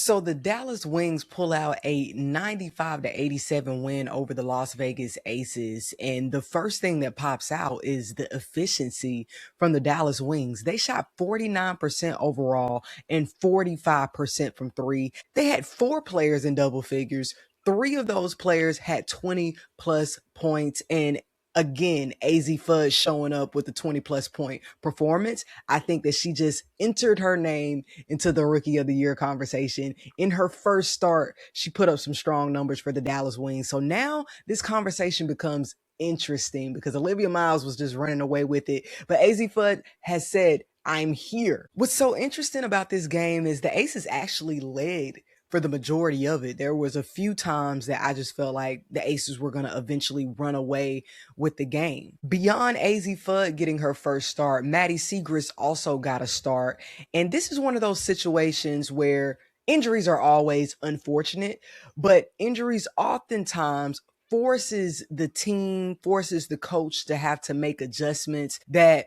So the Dallas Wings pull out a 95-87 win over the Las Vegas Aces. And the first thing that pops out is the efficiency from the Dallas Wings. They shot 49% overall and 45% from three. They had four players in double figures. Three of those players had 20 plus points. And again, AZ Fudge showing up with a 20 plus point performance. I think that she just entered her name into the Rookie of the Year conversation. In her first start, she put up some strong numbers for the Dallas Wings. So now this conversation becomes interesting because Olivia Miles was just running away with it. But AZ Fudd has said, I'm here. What's so interesting about this game is the Aces actually led for the majority of it. There was a few times that I just felt like the Aces were going to eventually run away with the game. Beyond AZ Fudd getting her first start, Maddie Siegrist also got a start. And this is one of those situations where injuries are always unfortunate, but injuries oftentimes forces the team, forces the coach to have to make adjustments that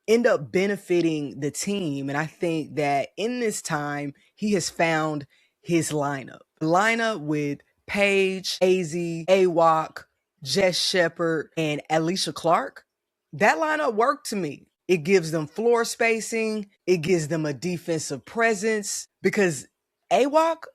end up benefiting the team. And I think that in this time, he has found his lineup. Lineup with Paige, AZ, Awak, Jess Shepard, and Alicia Clark. That lineup worked to me. It gives them floor spacing. It gives them a defensive presence because Awak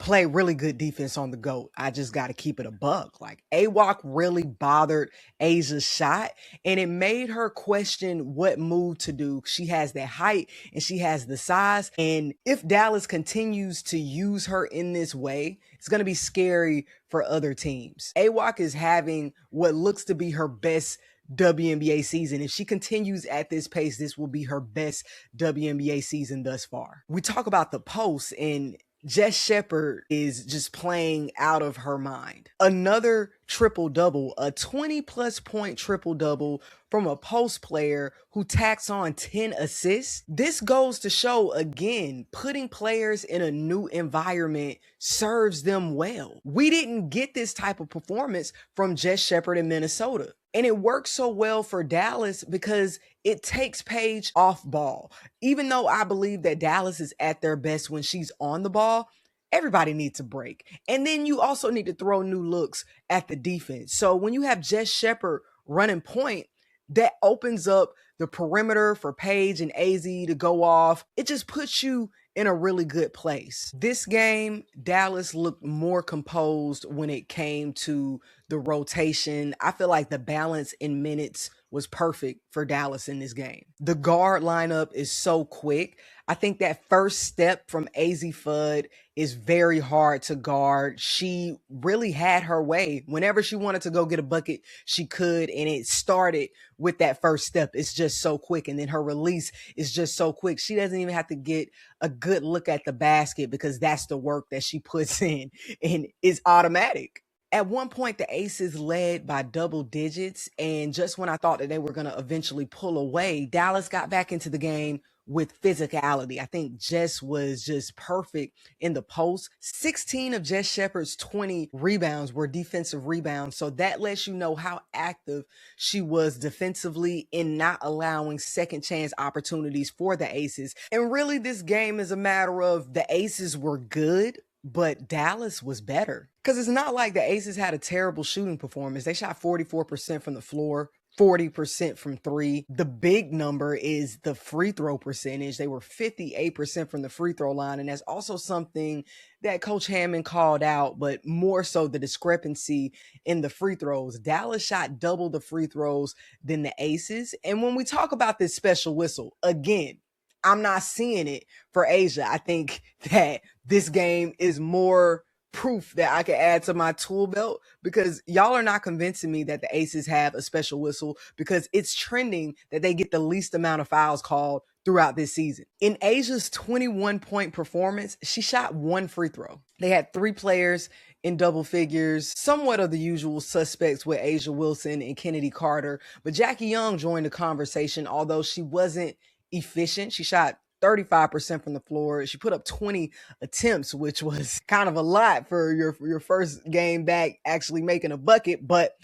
play really good defense on the GOAT. I just got to keep it a buck. Like Awak really bothered Asia's shot and it made her question what move to do. She has that height and she has the size. And if Dallas continues to use her in this way, it's going to be scary for other teams. Awak is having what looks to be her best WNBA season. If she continues at this pace, this will be her best WNBA season thus far. We talk about the post and Jess Shepard is just playing out of her mind. Another triple-double, a 20-plus point triple-double from a post player who tacks on 10 assists. This goes to show, again, putting players in a new environment serves them well. We didn't get this type of performance from Jess Shepard in Minnesota. And it works so well for Dallas because it takes Paige off ball. Even though I believe that Dallas is at their best when she's on the ball, everybody needs a break. And then you also need to throw new looks at the defense. So when you have Jess Shepard running point, that opens up the perimeter for Paige and AZ to go off. It just puts you in a really good place. This game, Dallas looked more composed when it came to the rotation. I feel like the balance in minutes was perfect for Dallas in this game. The guard lineup is so quick. I think that first step from AZ Fudd is very hard to guard. She really had her way. Whenever she wanted to go get a bucket, she could, and it started with that first step. It's just so quick, and then her release is just so quick. She doesn't even have to get a good look at the basket because that's the work that she puts in, and it's automatic. At one point, the Aces led by double digits, and just when I thought that they were going to eventually pull away, Dallas got back into the game with physicality. I think Jess was just perfect in the post. 16 of Jess Shepard's 20 rebounds were defensive rebounds, so that lets you know how active she was defensively in not allowing second chance opportunities for the Aces. And really, this game is a matter of the Aces were good, but Dallas was better. Because it's not like the Aces had a terrible shooting performance. They shot 44% from the floor, 40% from three. The big number is the free throw percentage. They were 58% from the free throw line. And that's also something that Coach Hammond called out, but more so the discrepancy in the free throws. Dallas shot double the free throws than the Aces. And when we talk about this special whistle, again, I'm not seeing it for Asia. I think that this game is more proof that I can add to my tool belt because y'all are not convincing me that the Aces have a special whistle because it's trending that they get the least amount of fouls called throughout this season. In Asia's 21-point performance, she shot one free throw. They had three players in double figures, somewhat of the usual suspects with Asia Wilson and Kennedy Carter, but Jackie Young joined the conversation, although she wasn't efficient. She shot 35% from the floor. She put up 20 attempts, which was kind of a lot for your first game back actually making a bucket, but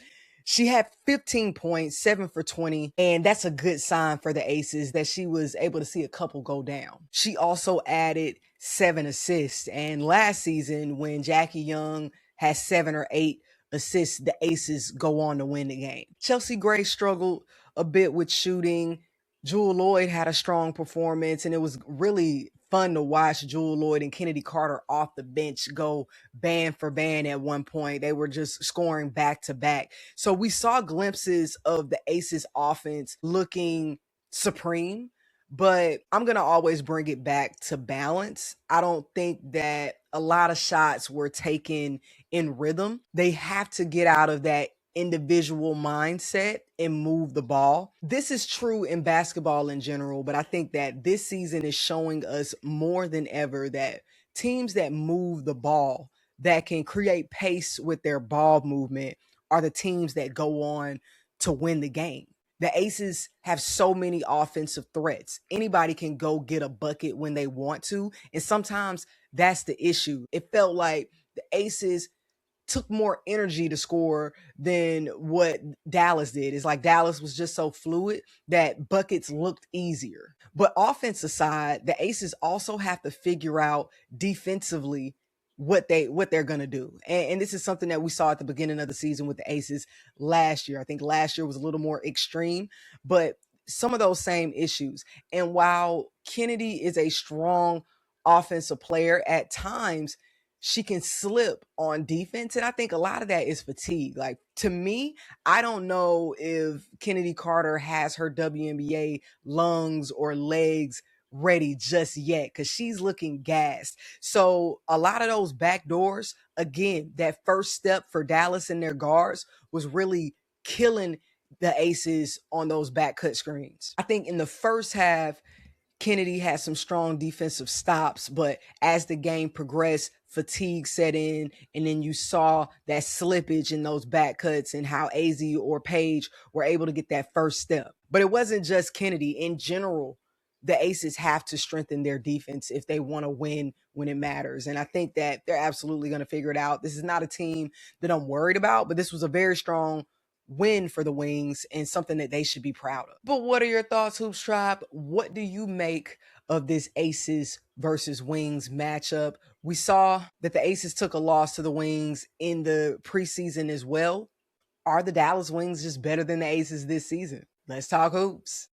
she had 15 points, 7 for 20, and that's a good sign for the Aces that she was able to see a couple go down. She also added 7 assists. And last season, when Jackie Young has 7 or 8 assists, the Aces go on to win the game. Chelsea Gray struggled a bit with shooting. Jewell Loyd had a strong performance, and it was really fun to watch Jewell Loyd and Kennedy Carter off the bench go band for band at one point. They were just scoring back to back. So we saw glimpses of the Aces offense looking supreme, but I'm going to always bring it back to balance. I don't think that a lot of shots were taken in rhythm. They have to get out of that individual mindset and move the ball. This is true in basketball in general, but I think that this season is showing us more than ever that teams that move the ball, that can create pace with their ball movement, are the teams that go on to win the game. The Aces have so many offensive threats. Anybody can go get a bucket when they want to, and sometimes that's the issue. It felt like the Aces took more energy to score than what Dallas did. It's like Dallas was just so fluid that buckets looked easier. But offensive side, the Aces also have to figure out defensively what they're gonna do. And this is something that we saw at the beginning of the season with the Aces last year. I think last year was a little more extreme, but some of those same issues. And while Kennedy is a strong offensive player, at times she can slip on defense. And I think a lot of that is fatigue. Like, to me, I don't know if Kennedy Carter has her WNBA lungs or legs ready just yet, because she's looking gassed. So a lot of those back doors, again, that first step for Dallas and their guards was really killing the Aces on those back cut screens. I think in the first half, Kennedy had some strong defensive stops, but as the game progressed, fatigue set in, and then you saw that slippage in those back cuts and how AZ or Page were able to get that first step. But it wasn't just Kennedy. In general, the Aces have to strengthen their defense if they want to win when it matters. And I think that they're absolutely going to figure it out. This is not a team that I'm worried about, but this was a very strong win for the Wings and something that they should be proud of. But what are your thoughts, Hoops Tribe? What do you make of this Aces versus Wings matchup? We saw that the Aces took a loss to the Wings in the preseason as well. Are the Dallas Wings just better than the Aces this season? Let's talk hoops.